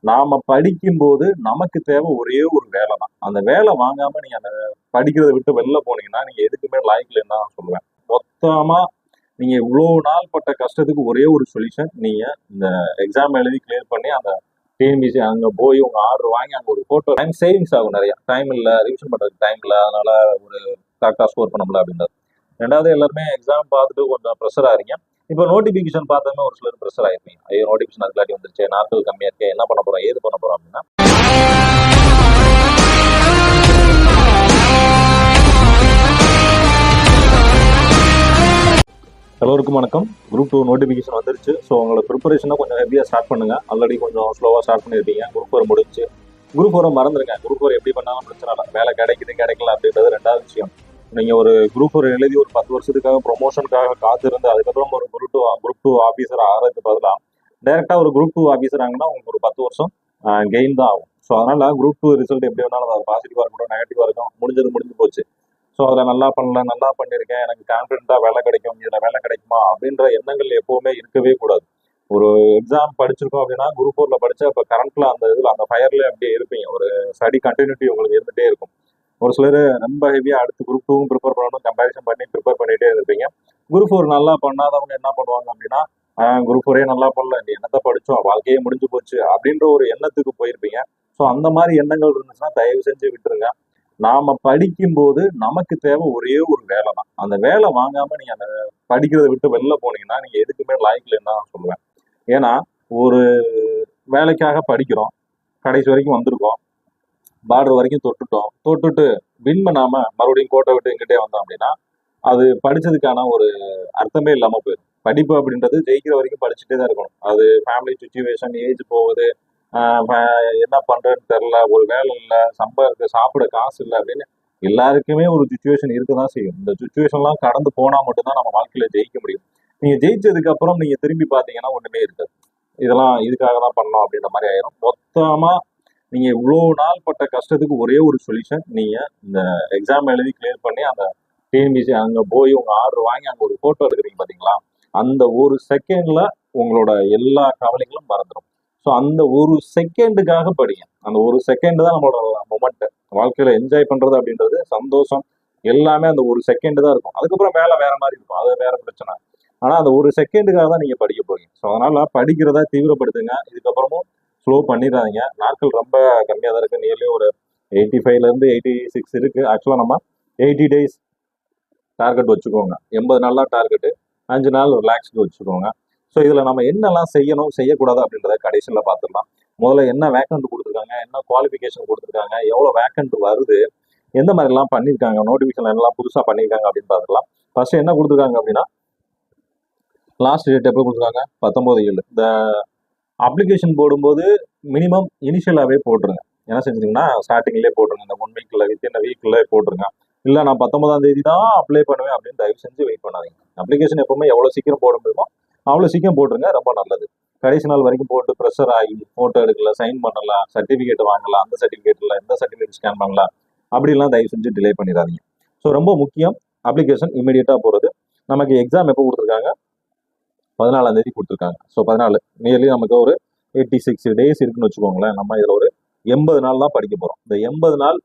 நாம படிக்கும்போது நமக்கு தேவை ஒரே ஒரு வேலை தான். அந்த வேலை வாங்காம நீங்க அந்த படிக்கிறத விட்டு வெளில போனீங்கன்னா நீங்க எதுக்குமே லாய்க்கல என்ன சொல்லுவேன். மொத்தமா நீங்க இவ்வளவு நாள் பட்ட கஷ்டத்துக்கு ஒரே ஒரு சொல்யூஷன், நீங்க இந்த எக்ஸாம் எழுதி கிளியர் பண்ணி அந்த டிஎன்பிசி அங்க போய் உங்க ஆர்டர் வாங்கி அங்க ஒரு போட்டோ டைம் சேவிங்ஸ் ஆகும். நிறைய டைம் இல்ல, ரிவிஷன் பண்றதுக்கு டைம் இல்ல, அதனால ஒரு கரெக்டா ஸ்கோர் பண்ண முடியல அப்படின்றது. ரெண்டாவது, எல்லாருமே எக்ஸாம் பார்த்துட்டு கொஞ்சம் ப்ரெஷர் ஆறீங்க. இப்போ நோட்டிபிகேஷன் பார்த்தோமே ஒரு சிலர் ப்ரெஷர் ஆயிருப்பீங்க. ஐயோ நோட்டிபிகேஷன் அதுக்காட்டி வந்துருச்சு, நாட்கள் கம்மியா இருக்கு, என்ன பண்ண போறோம் ஏது பண்ண போறோம் அப்படின்னா எல்லோருக்கும் வணக்கம். குரூப் 2 நோட்டிஃபிகேஷன் வந்துருச்சு. ஸோ உங்களோட ப்ரிப்பரேஷனை கொஞ்சம் ஹெவியாக ஸ்டார்ட் பண்ணுங்க. ஆல்ரெடி கொஞ்சம் ஸ்லோவாக ஸ்டார்ட் பண்ணியிருப்பீங்க. குரூப் 4 முடிச்சு. குரூப் 4 மறந்துருங்க. குரூப் 4 எப்படி பண்ணாலும் பிரச்சனை இல்லை. வேலை கிடைக்குது கிடைக்கல அப்படின்றது ரெண்டாவது விஷயம். நீங்கள் ஒரு குரூப் 4 எழுதி ஒரு 10 வருஷத்துக்காக ப்ரொமோஷனுக்காக காத்திருந்து அதுக்கப்புறம் ஒரு குரூப் டூ ஆஃபீஸர் ஆகிறதுக்கு பதிலாக டேரெக்டாக ஒரு குரூப் 2 ஆஃபீஸர் ஆகினா உங்களுக்கு ஒரு 10 வருஷம் கெயின் தான் ஆகும். ஸோ அதனால் குரூப் 2 ரிசல்ட் எப்படி வேணாலும் அது பாசிட்டிவாக இருக்கட்டும் நெகட்டிவாக இருக்கும், முடிஞ்சு போச்சு. ஸோ அதில் நல்லா பண்ணல, நல்லா பண்ணியிருக்கேன், எனக்கு கான்ஃபிடென்ட்டாக வேலை கிடைக்கும், இதில் வேலை கிடைக்குமா அப்படின்ற எண்ணங்கள் எப்போவுமே இருக்கவே கூடாது. ஒரு எக்ஸாம் படிச்சிருக்கோம் அப்படின்னா குரூப் 4ல படித்தா இப்போ கரண்ட்ல அந்த இதில் அந்த ஃபயர்லேயே அப்படியே இருப்பீங்க. ஒரு ஸ்டடி கண்டினியூட்டி உங்களுக்கு இருந்துகிட்டே இருக்கும். ஒரு சிலர் ரொம்ப ஹெவியாக அடுத்து குரூப் 2 ப்ரிப்பேர் பண்ணணும் கம்பேரிசன் பண்ணி ப்ரிப்பேர் பண்ணிகிட்டே இருப்பீங்க. குரூப் 4 நல்லா பண்ணாதவங்க என்ன பண்ணுவாங்க அப்படின்னா குரூப் 4 நல்லா பண்ணல, நீ என்னத்தை படித்தோம், வாழ்க்கையே முடிஞ்சு போச்சு அப்படின்ற ஒரு எண்ணத்துக்கு போயிருப்பீங்க. ஸோ அந்த மாதிரி எண்ணங்கள் இருந்துச்சுன்னா தயவு செஞ்சு விட்டுருங்க. நாம படிக்கும்போது நமக்கு தேவை ஒரே ஒரு வேலை தான். அந்த வேலை வாங்காம நீங்க அந்த படிக்கிறத விட்டு வெளில போனீங்கன்னா நீங்க எதுக்குமே லாய்க்கல தான் சொல்லுவேன். ஏன்னா ஒரு வேலைக்காக படிக்கிறோம், கடைசி வரைக்கும் வந்திருக்கோம், பார்டர் வரைக்கும் தொட்டுட்டு வின் பண்ணாம மறுபடியும் கோட்டை விட்டு எங்கிட்டே வந்தோம் அப்படின்னா அது படிச்சதுக்கான ஒரு அர்த்தமே இல்லாம போயிடும். படிப்பு அப்படின்றது ஜெயிக்கிற வரைக்கும் படிச்சுட்டே தான் இருக்கணும். அது ஃபேமிலி சுச்சுவேஷன், ஏஜ் போகுது, என்ன பண்றேன்னு தெரியல, ஒரு வேலை இல்லை, சாப்பிட காசு இல்லை அப்படின்னு எல்லாருக்குமே ஒரு சுச்சுவேஷன் இருக்கதான் செய்யும். இந்த சுச்சுவேஷன்லாம் கடந்து போனா மட்டும்தான் நம்ம வாழ்க்கையில ஜெயிக்க முடியும். நீங்க ஜெயிச்சதுக்கு அப்புறம் நீங்க திரும்பி பாத்தீங்கன்னா ஒண்ணுமே இருக்காது. இதெல்லாம் இதுக்காக தான் பண்ணோம் அப்படின்ற மாதிரி ஆயிரும். மொத்தமா நீங்க இவ்வளவு நாள் பட்ட கஷ்டத்துக்கு ஒரே ஒரு சொல்யூஷன், நீங்க இந்த எக்ஸாம் எழுதி கிளியர் பண்ணி அந்த டிஎன்பிசி அங்க போய் உங்க ஆர்டர் வாங்கி அங்க ஒரு போட்டோ எடுக்கிறீங்க பாத்தீங்களா, அந்த ஒரு செகண்ட்ல உங்களோட எல்லா கவலைகளும் மறந்துடும். ஸோ அந்த ஒரு செகண்டுக்காக படிங்க. அந்த ஒரு செகண்ட் தான் நம்மளோட மொமெண்ட். வாழ்க்கையில என்ஜாய் பண்றது அப்படின்றது சந்தோஷம் எல்லாமே அந்த ஒரு செகண்ட் தான் இருக்கும். அதுக்கப்புறம் வேலை வேற மாதிரி இருக்கும், அது வேற பிரச்சனை. ஆனா அந்த ஒரு செகண்டுக்காக தான் நீங்க படிக்க போறீங்க. ஸோ அதனால படிக்கிறதா தீவிரப்படுத்துங்க. இதுக்கப்புறமும் ஸ்லோ பண்ணிடாதீங்க. நாட்கள் ரொம்ப கம்மியாக தான் இருக்கு. நியர்லி ஒரு 85ல இருந்து 86 இருக்கு. ஆக்சுவலா நம்ம 80 டேஸ் டார்கெட் வச்சுக்கோங்க. 80 நாள் தான் டார்கெட்டு. 5 நாள் ரிலாக்ஸ்க்கு வச்சுக்கோங்க. ஸோ இதில் நம்ம என்னெல்லாம் செய்யணும் செய்யக்கூடாது அப்படின்றத கடைசியில் பார்த்துடலாம். முதல்ல என்ன வேக்கண்ட் கொடுத்துருக்காங்க, என்ன குவாலிஃபிகேஷன் கொடுத்துருக்காங்க, எவ்வளோ வேக்கண்ட் வருது, எந்த மாதிரிலாம் பண்ணியிருக்காங்க, நோட்டிஃபிகேஷன் என்னெல்லாம் புதுசாக பண்ணியிருக்காங்க அப்படின்னு பார்த்துக்கலாம். ஃபர்ஸ்ட் என்ன கொடுத்துருக்காங்க அப்படின்னா லாஸ்ட் டேட் எப்போ கொடுத்துருக்காங்க, 19/7. இந்த அப்ளிகேஷன் போடும்போது மினிமம் இனிஷியலாகவே போட்டுருங்க. என்ன செஞ்சுருங்கன்னா ஸ்டார்டிங்லேயே போட்டுருங்க. இந்த 1 வீக்கில் வித்தின் வீக்கில் போட்டுருங்க. இல்லை நான் 19ஆம் தேதி தான் அப்ளை பண்ணுவேன் அப்படின்னு தயவு செஞ்சு வெயிட் பண்ணாதீங்க. அப்ளிகேஷன் எப்பவுமே எவ்வளோ சீக்கிரம் போட முடியுமோ அவ்வளோ சீக்கிரம் போட்டுருங்க, ரொம்ப நல்லது. கடைசி நாள் வரைக்கும் போட்டு ப்ரெஷர் ஆகி ஃபோட்டோ எடுக்கல, சைன் பண்ணலாம், சர்டிஃபிகேட் வாங்கலாம், அந்த சர்டிஃபிகேட்டில் இந்த சர்டிஃபிகேட் ஸ்கேன் பண்ணலாம், அப்படிலாம் தயவு செஞ்சு டிலே பண்ணிடாதீங்க. ஸோ ரொம்ப முக்கியம் அப்ளிகேஷன் இமீடியட்டாக போகிறது. நமக்கு எக்ஸாம் எப்போ கொடுத்துருக்காங்க, 14ஆம் தேதி கொடுத்துருக்காங்க. ஸோ 14 நியர்லி நமக்கு ஒரு 86 டேஸ் இருக்குன்னு வச்சுக்கோங்களேன். நம்ம இதில் ஒரு 80 நாள் தான் படிக்க போகிறோம். இந்த 80 நாள்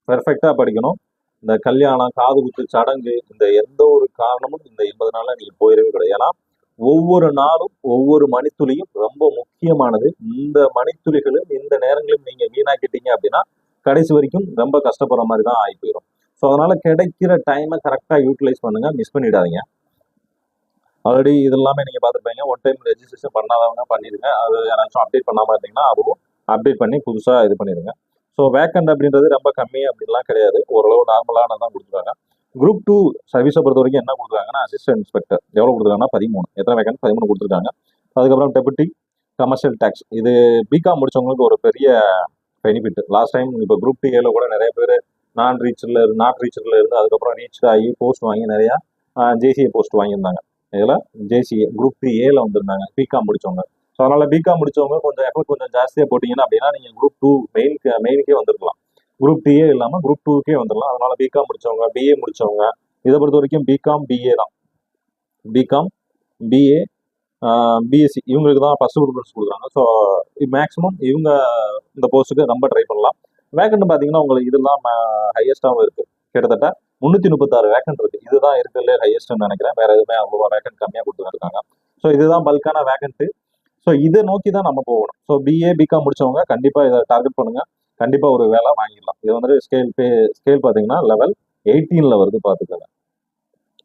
பெர்ஃபெக்டாக படிக்கணும். இந்த கல்யாணம், காது குத்து, சடங்கு, இந்த எந்த ஒரு காரணமும் இந்த 80 நாளில் நீங்கள் போயிடவே கூடாது. ஏன்னா ஒவ்வொரு நாளும் ஒவ்வொரு மணித்துளியும் ரொம்ப முக்கியமானது. இந்த மணித்துளிகளும் இந்த நேரங்களும் நீங்க வீணாக்கிட்டீங்க அப்படின்னா கடைசி வரைக்கும் ரொம்ப கஷ்டப்படுற மாதிரி தான் ஆகி போயிடும். ஸோ அதனால கிடைக்கிற டைமை கரெக்டாக யூட்டிலைஸ் பண்ணுங்க, மிஸ் பண்ணிடாதீங்க. ஆல்ரெடி இது எல்லாமே நீங்க பார்த்துருப்பீங்க. ஒன் டைம் ரெஜிஸ்ட்ரேஷன் பண்ணாதவங்க பண்ணிடுங்க. அது யாராச்சும் அப்டேட் பண்ணாமல் இருந்தீங்கன்னா அதுவும் அப்டேட் பண்ணி புதுசாக இது பண்ணிடுங்க. ஸோ வேக்கண்ட் அப்படின்றது ரொம்ப கம்மி அப்படின்லாம் கிடையாது, ஓரளவு நார்மலான தான் கொடுத்துருக்காங்க. குரூப் 2 சர்வீஸை பொறுத்த வரைக்கும் என்ன கொடுத்துருக்காங்கன்னா அசிஸ்டன்ட் இன்ஸ்பெக்டர் எவ்வளோ கொடுத்துருக்காங்கன்னா 13. எத்தனை வேக்கண்ட்? 13 கொடுத்துருக்காங்க. அதுக்கப்புறம் டெபுட்டி கமர்ஷியல் டேக்ஸ், இது பிகாம் முடிச்சவங்களுக்கு ஒரு பெரிய பெனிஃபிட். லாஸ்ட் டைம் இப்போ குரூப் 2 கூட நிறைய பேர் நாட் ரீச்சர்ல இருந்து அதுக்கப்புறம் ரீச் ஆகி போஸ்ட் வாங்கி நிறையா ஜேசிஏ போஸ்ட் வாங்கியிருந்தாங்க. இதில் ஜேசிஏ குரூப் 3A வந்திருந்தாங்க பிகாம் முடிச்சவங்க. ஸோ அதனால பிகாம் முடிச்சவங்க கொஞ்சம் எஃபர்ட் கொஞ்சம் ஜாஸ்தியாக போட்டிங்கன்னா அப்படின்னா நீங்கள் குரூப் 2 மெயினுக்கே வந்துருக்கலாம். குரூப் 3A இல்லாமல் குரூப் 2க்கே வந்துடலாம். அதனால பிகாம் முடிச்சவங்க, பிஏ முடிச்சவங்க, இதை பொறுத்த வரைக்கும் பிகாம் பிஏ தான். பிகாம் பிஏ பிஎஸ்சி இவங்களுக்கு தான் ஃபர்ஸ்ட் ப்ரிஃபரன்ஸ் கொடுக்குறாங்க. ஸோ மேக்ஸிமம் இவங்க இந்த போஸ்ட்டுக்கு ரொம்ப ட்ரை பண்ணலாம். வேக்கண்ட் பார்த்தீங்கன்னா உங்களுக்கு இதெல்லாம் ஹையஸ்டாகவும் இருக்குது. கிட்டத்தட்ட 336 வேக்கண்ட் இருக்குது. இதுதான் இருக்கிறதுலே ஹையஸ்ட்னு நினைக்கிறேன். வேறு எதுவுமே அவ்வளோவா வேக்கண்ட் கம்மியாக கொடுத்துருக்காங்க. ஸோ இதுதான் பல்கான வேக்கண்ட்டு. ஸோ இதை நோக்கி தான் நம்ம போகணும். ஸோ பிஏ பிகாம் முடிச்சவங்க கண்டிப்பாக இதை டார்கெட் பண்ணுங்கள். கண்டிப்பாக ஒரு வேலை வாங்கிடலாம். இது வந்துட்டு ஸ்கேல் பார்த்தீங்கன்னா லெவல் 18 வருது பார்த்துக்கோங்க.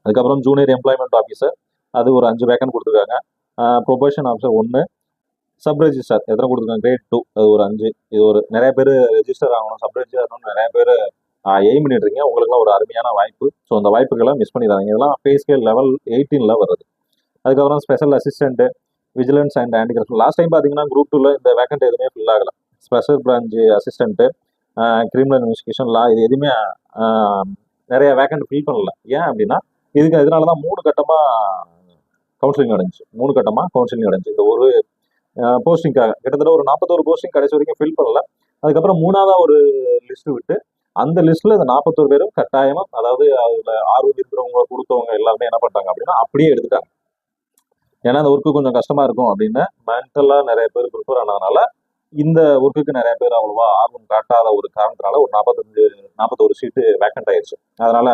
அதுக்கப்புறம் ஜூனியர் எம்ப்ளாய்மெண்ட் ஆஃபீஸர் அது ஒரு 5 வேக்கண்ட் கொடுத்துருக்காங்க. ப்ரொபேஷன் ஆஃபீஸர் 1, சப் ரெஜிஸ்டர் எத்தனை கொடுத்துருக்காங்க, கிரேட் 2 அது ஒரு 5. இது ஒரு நிறைய பேர் ரெஜிஸ்டர் ஆகணும், சப் ரெஜிஸ்டர் ஆகணும் நிறைய பேர் எய்ம் பண்ணிட்டு இருக்கீங்க. உங்களுக்குலாம் ஒரு அருமையான வாய்ப்பு. ஸோ அந்த வாய்ப்புகளை மிஸ் பண்ணிடாதீங்க. இதெல்லாம் பே ஸ்கேல் லெவல் 18 வருது. அதுக்கப்புறம் special assistant vigilance and anti corruption. Last time பார்த்தீங்கன்னா குரூப் 2ல இந்த வேக்கண்ட் எதுவுமே ஃபில் ஆகலை. Special branch assistant, criminal investigation லா இது எதுவுமே நிறைய வேக்கண்ட் ஃபில் பண்ணல. ஏன் அப்படின்னா இதனால தான் 3 கட்டமாக கவுன்சிலிங் நடந்துச்சு. 3 கட்டமாக கவுன்சிலிங் நடந்துச்சு. இந்த ஒரு போஸ்டிங்காக கிட்டத்தட்ட ஒரு 41 போஸ்டிங் கடைசி வரைக்கும் ஃபில் பண்ணல. அதுக்கப்புறம் 3ஆவதாக ஒரு லிஸ்ட் விட்டு அந்த லிஸ்ட்ல இந்த 41 பேரும் கட்டாயமாக, அதாவது அதில் ஆர்வம் இருக்கிறவங்க கொடுத்தவங்க எல்லாருமே என்ன பண்ணிட்டாங்க அப்படின்னா அப்படியே எடுத்துட்டாங்க. ஏன்னா அந்த ஒர்க்கு கொஞ்சம் கஷ்டமா இருக்கும் அப்படின்னு மென்டலாக நிறைய பேர் ப்ரிப்பேர் ஆனதுனால இந்த ஒர்க்குக்கு நிறைய பேர் அவ்வளோவா ஆர்வம் காட்டாத ஒரு காரணத்தினால ஒரு 41 சீட்டு வேக்கண்ட் ஆயிடுச்சு. அதனால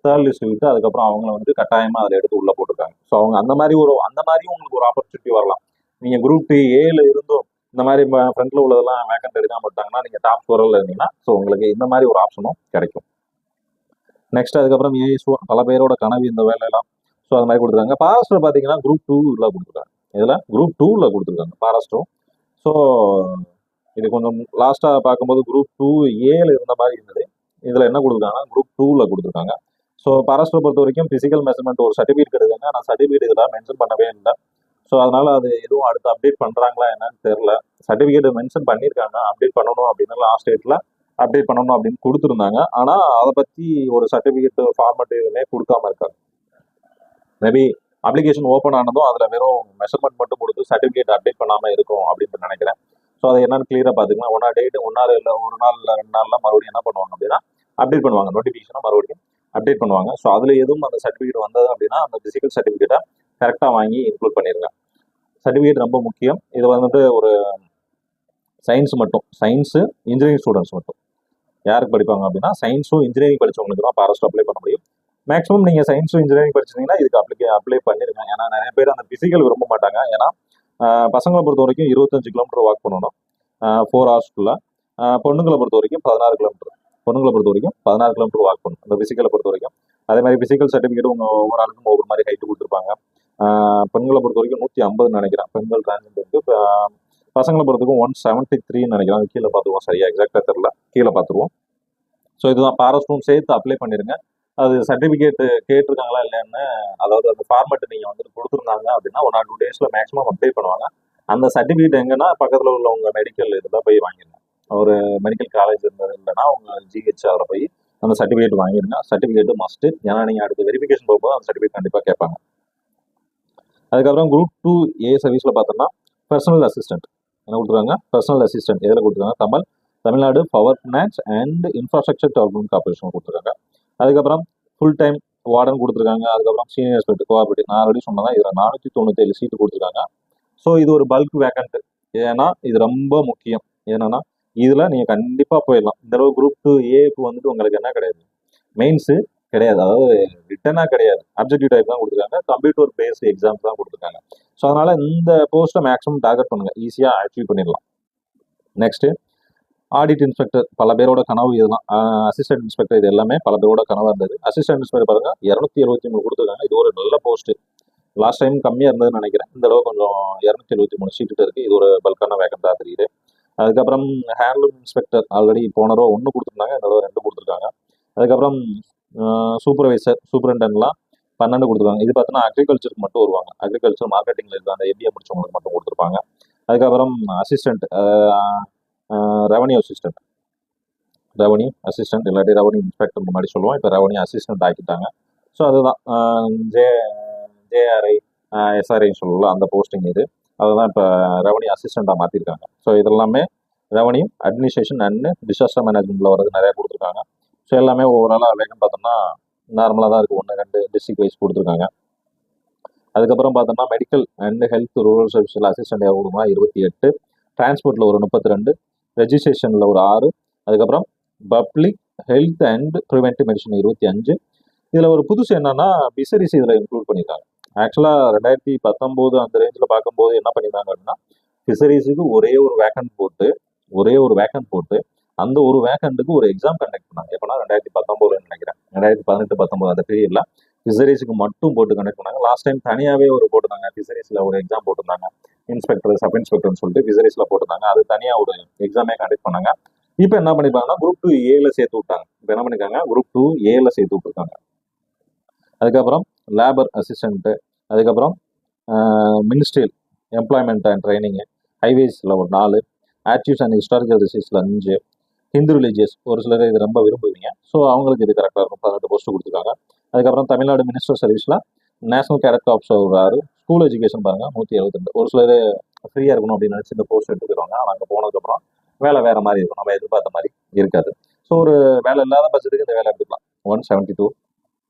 தேர்ட் லிஸ்ட் விட்டு அதுக்கப்புறம் அவங்கள வந்து கட்டாயமா அதில் எடுத்து உள்ள போட்டிருக்காங்க. ஸோ அவங்க அந்த மாதிரியும் உங்களுக்கு ஒரு ஆப்பர்ச்சுனிட்டி வரலாம். நீங்க குரூப் 2A இருந்தும் இந்த மாதிரி ஃப்ரண்ட்ல உள்ளதெல்லாம் வேக்கண்ட் எடுக்காம விட்டாங்கன்னா நீங்க டாப் ஸ்கோரில் இருந்தீங்கன்னா ஸோ உங்களுக்கு இந்த மாதிரி ஒரு ஆப்ஷனும் கிடைக்கும். நெக்ஸ்ட் அதுக்கப்புறம் ஏஎஸ்ஓ பல பேரோட கனவு இந்த வேலையெல்லாம். ஸோ அது மாதிரி கொடுத்துருக்காங்க. ஃபாரஸ்டர் பார்த்தீங்கன்னா குரூப் 2ல கொடுத்துருக்காங்க. இதில் குரூப் 2ல கொடுத்துருக்காங்க ஃபாரஸ்டரும். ஸோ இது கொஞ்சம் லாஸ்ட்டாக பார்க்கும்போது குரூப் 2A இருந்த மாதிரி இருந்தது. இதில் என்ன கொடுத்துருக்காங்கன்னா குரூப் 2ல கொடுத்துருக்காங்க. ஸோ ஃபாரஸ்டரை பொறுத்த வரைக்கும் ஃபிசிக்கல் மெஷர்மெண்ட் ஒரு சர்டிஃபிகேட் எடுக்காங்க. ஆனால் சர்டிஃபிகேட் இதெல்லாம் மென்ஷன் பண்ணவே இல்லை. ஸோ அதனால அது எதுவும் அடுத்து அப்டேட் பண்ணுறாங்களா என்னன்னு தெரியல. சர்டிஃபிகேட் மென்ஷன் பண்ணியிருக்காங்க, அப்டேட் பண்ணணும் அப்படின்னு லாஸ்ட் டேட்டில் அப்டேட் பண்ணணும் அப்படின்னு கொடுத்துருந்தாங்க. ஆனால் அதை பற்றி ஒரு சர்டிஃபிகேட் ஃபார்மேட் எதுவுமே கொடுக்காம இருக்காங்க. மேபி அப்ளிகேஷன் ஓப்பன் ஆனதும் அதில் வெறும் மெஷர்மெண்ட் மட்டும் கொடுத்து சர்டிஃபிகேட் அப்டேட் பண்ணாமல் இருக்கும் அப்படின்னு நினைக்கிறேன். ஸோ அதை என்னன்னு கிளியராக பார்த்துக்கலாம். ஒரு நாள் இல்லை 1 நாள் இல்லை 2 நாள்லாம் மறுபடியும் என்ன பண்ணுவாங்க அப்படின்னா அப்டேட் பண்ணுவாங்க. நோட்டிஃபிகேஷனை மறுபடியும் அப்டேட் பண்ணுவாங்க. ஸோ அதில் எதுவும் அந்த சர்டிஃபிகேட் வந்தது அப்படின்னா அந்த பிசிக்கல் சர்டிஃபிகேட்டை கரெக்டாக வாங்கி இன்க்ளூட் பண்ணிடுங்க. சர்டிஃபிகேட் ரொம்ப முக்கியம். இது வந்துட்டு ஒரு சயின்ஸு இன்ஜினியரிங் ஸ்டூடெண்ட்ஸ் மட்டும் யாருக்கு படிப்பாங்க அப்படின்னா சயின்ஸும் இன்ஜினியரிங் படித்தவங்களுக்கு தான் ஃபாரஸ்ட் அப்ளை பண்ண முடியும். மேக்ஸிமம் நீங்கள் சயின்ஸும் இன்ஜினியரிங் படிச்சிருந்தீங்கன்னா இதுக்கு அப்ளை பண்ணிருங்க. ஏன்னா நிறைய பேர் அந்த பிசிக்கல் விரும்ப மாட்டாங்க. ஏன்னா பசங்களை பொறுத்த வரைக்கும் 25 கிலோமீட்டர் வாக் பண்ணணும் 4 ஹவர்ஸ்க்குள்ள. பொண்ணுங்களை பொறுத்த வரைக்கும் 16 கிலோமீட்டர். பொண்ணுங்களை பொறுத்த வரைக்கும் 16 கிலோமீட்டர் வாக் பண்ணணும் அந்த பிசிக்கலை பொறுத்த வரைக்கும். அதே மாதிரி பிசிக்கல் சர்டிஃபிகேட் உங்கள் ஒவ்வொரு ஆளுக்கும் ஒவ்வொரு மாதிரி ஹைட்டு கொடுத்துருப்பாங்க. பெண்களை பொறுத்த வரைக்கும் 150 நினைக்கிறேன் பெண்கள் டிரான்ஸ்ஜெண்டருக்கு. பசங்களை பொறுத்தவரைக்கும் 173 நினைக்கிறேன். அது கீழே பார்த்துருவோம், சரியா எக்ஸாக்டாக தெரியல, கீழே பார்த்துருவோம். ஸோ இதுதான் ஃபாரஸ்ட்டும் சேர்த்து அப்ளை பண்ணிடுங்க. அது சர்டிஃபிகேட் கேட்டிருக்காங்களா இல்லைன்னு, அதாவது அந்த ஃபார்மேட் நீங்கள் வந்து கொடுத்துருந்தாங்க அப்படின்னா 1 or 2 days மேக்ஸிமம் அப்டேட் பண்ணுவாங்க. அந்த சர்டிஃபிகேட் எங்கன்னா பக்கத்தில் உள்ள உங்கள் மெடிக்கல் இதில் போய் வாங்கிடுங்க. ஒரு மெடிக்கல் காலேஜ் இருந்தது இல்லைன்னா உங்கள் ஜிஹெச் அதில் போய் அந்த சர்டிஃபிகேட் வாங்கிடுங்க. Certificate must. ஏன்னா நீங்கள் அடுத்து வெரிஃபிகேஷன் போகும்போது அந்த சர்டிஃபிகேட் கண்டிப்பாக கேட்பாங்க. அதுக்கப்புறம் குரூப் 2A சர்வீஸில் பார்த்தோம்னா பர்சனல் அசிஸ்டன்ட் என்ன கொடுத்துருக்காங்க, பர்சனல் அசிஸ்டன்ட் எதில் கொடுத்துருக்காங்க, Tamil Nadu power finance and infrastructure development corporation கொடுத்துருக்காங்க. அதுக்கப்புறம் ஃபுல் டைம் வார்டன் கொடுத்துருக்காங்க. அதுக்கப்புறம் சீனியர் இன்ஸ்பெக்டர் கோஆபரேட்டிவ் நான் ஆல்ரெடி சொன்னதான் இதில் 497 சீட்டு கொடுத்துருக்காங்க. ஸோ இது ஒரு பல்க் வேக்கண்ட். ஏன்னா இது ரொம்ப முக்கியம். என்னன்னா இதில் நீங்கள் கண்டிப்பாக போயிடலாம். இந்த அளவு குரூப் 2Aக்கு வந்துட்டு உங்களுக்கு என்ன கிடையாது, மெயின்ஸு கிடையாது, அதாவது ரிட்டனாக கிடையாது, அப்ஜெக்டிவ் டைப் தான் கொடுத்துருக்காங்க, கம்ப்யூட்டர் பேஸ்டு எக்ஸாம்ஸ் தான் கொடுத்துருக்காங்க. ஸோ அதனால் இந்த போஸ்ட்டை மேக்ஸிமம் டார்கெட் பண்ணுங்கள், ஈஸியாக அச்சீவ் பண்ணிடலாம். நெக்ஸ்ட்டு ஆடிட் இன்ஸ்பெக்டர் பல பேரோட கனவு இதுதான். அசிஸ்டன்ட் இன்ஸ்பெக்டர் இது எல்லாமே பல பேரோட கனவாக இருந்தது. அசிஸ்டன்ட் இன்ஸ்பெக்டர் பாருங்க 273 கொடுத்துருக்காங்க. இது ஒரு நல்ல போஸ்ட்டு. லாஸ்ட் டைம் கம்மியாக இருந்ததுன்னு நினைக்கிறேன். இந்த தடவை கொஞ்சம் 273 சீட்டு இருக்குது. இது ஒரு பல்கான வேக்கண்டாக தெரியுது. அதுக்கப்புறம் ஹேண்ட்லூம் இன்ஸ்பெக்டர் ஆல்ரெடி போன தடவை 1 கொடுத்துருந்தாங்க, இந்த தடவை 2 கொடுத்துருக்காங்க. அதுக்கப்புறம் சூப்பர்வைசர் சூப்பரிண்டென்ட்லாம் 12 கொடுத்துருக்காங்க. இது பார்த்தோன்னா அக்ரிகல்ச்சருக்கு மட்டும் வருவாங்க. அக்ரிகல்ச்சர் மார்க்கெட்டிங்கில் இருக்க அந்த ஏபிஏ முடிச்சவங்களுக்கு மட்டும் கொடுத்துருப்பாங்க. அதுக்கப்புறம் அசிஸ்டன்ட் ரெவன்யூ அசிஸ்டன்ட் இல்லாட்டி ரெவன்யூ இன்ஸ்பெக்டர் முன்னாடி சொல்லுவோம், இப்போ ரெவன்யூ அசிஸ்டன்ட் ஆக்கிட்டாங்க. ஸோ அதுதான் ஜேஆர்ஐ எஸ்ஆர்ஐன்னு சொல்லலாம் அந்த போஸ்டிங் இது. அதுதான் இப்போ ரெவன்யூ அசிஸ்டண்ட்டாக மாற்றிருக்காங்க. ஸோ இதெல்லாமே ரெவன்யூ அட்மினிஸ்ட்ரேஷன் அண்ட் டிசாஸ்டர் மேனேஜ்மெண்ட்டில் வரது நிறையா கொடுத்துருக்காங்க. ஸோ எல்லாமே ஓவராலாக வேகன் பார்த்தோம்னா நார்மலாக தான் இருக்குது. 1-2 டிஸ்ட்ரிக்ட் வைஸ் கொடுத்துருக்காங்க. அதுக்கப்புறம் பார்த்தோம்னா மெடிக்கல் அண்ட் ஹெல்த் ரூரல் சர்வீஸில் அசிஸ்டன்ட் எவ்வளோ கொடுக்குறோம்னா 28, டிரான்ஸ்போர்ட்டில் ஒரு 32, ரெஜிஸ்ட்ரேஷனில் ஒரு 6, அதுக்கப்புறம் public health and preventive medicine 25. இதில் ஒரு புதுசு என்னன்னா பிசரிஸ் இதில் இன்க்ளூட் பண்ணியிருக்காங்க. ஆக்சுவலாக 2019 அந்த ரேஞ்சில் பார்க்கும்போது என்ன பண்ணியிருந்தாங்க அப்படின்னா ஃபிஷரிஸுக்கு ஒரே ஒரு வேக்கன்ட் போட்டு அந்த ஒரு வேக்கண்ட்டுக்கு ஒரு எக்ஸாம் கண்டக்ட் பண்ணாங்க. எப்போனா 2019 நினைக்கிறேன், 2018-19 அந்த பீரியட்ல ஃபிஷரிஸுக்கு மட்டும் போட்டு கண்டக்ட் பண்ணாங்க. லாஸ்ட் டைம் தனியாகவே ஒரு போட்டிருந்தாங்க, ஃபிஷரிஸில் ஒரு எக்ஸாம் போட்டிருந்தாங்க, இன்ஸ்பெக்டர் சப் இன்ஸ்பெக்டர்னு சொல்லிட்டு ஃபிஷரிஸில் போட்டிருந்தாங்க. அது தனியாக ஒரு எக்ஸாமே கண்டக்ட் பண்ணாங்க. இப்போ என்ன பண்ணிருக்காங்கன்னா குரூப் 2A சேர்த்து விட்டாங்க. இப்போ என்ன பண்ணிருக்காங்க, குரூப் 2A சேர்த்து விட்டுருக்காங்க. அதுக்கப்புறம் லேபர் அசிஸ்டண்ட்டு, அதுக்கப்புறம் மினிஸ்ட்ரியல் எம்ப்ளாய்மெண்ட் அண்ட் ட்ரைனிங்கு, ஹைவேஸில் ஒரு 4, ஆக்டிவ்ஸ் அண்ட் ஹிஸ்டாரிக்கல் ரிசீவ்ஸில் 5, ஹிந்து ரிலீஜியஸ் ஒரு சிலர் இது ரொம்ப விரும்புவீங்க, ஸோ அவங்களுக்கு இது கரெக்டாக இருக்கும், 18 போஸ்ட் கொடுத்துருக்காங்க. அதுக்கப்புறம் தமிழ்நாடு மினிஸ்டர் சர்வீஸில் நேஷனல் கேடட் காப்ஸ் ஒரு 6, ஸ்கூல் எஜுகேஷன் பாருங்கள் 172. ஒரு சிலர் ஃப்ரீயாக இருக்கணும் அப்படின்னு நினச்சி இந்த போஸ்ட் எடுத்துக்கிறாங்க. ஆனால் அங்கே போனதுக்கப்புறம் வேலை வேறு மாதிரி இருக்கும், நம்ம எதிர்பார்த்த மாதிரி இருக்காது. ஸோ ஒரு வேலை இல்லாத பட்சத்துக்கு இந்த வேலை எடுத்துக்கலாம். 172.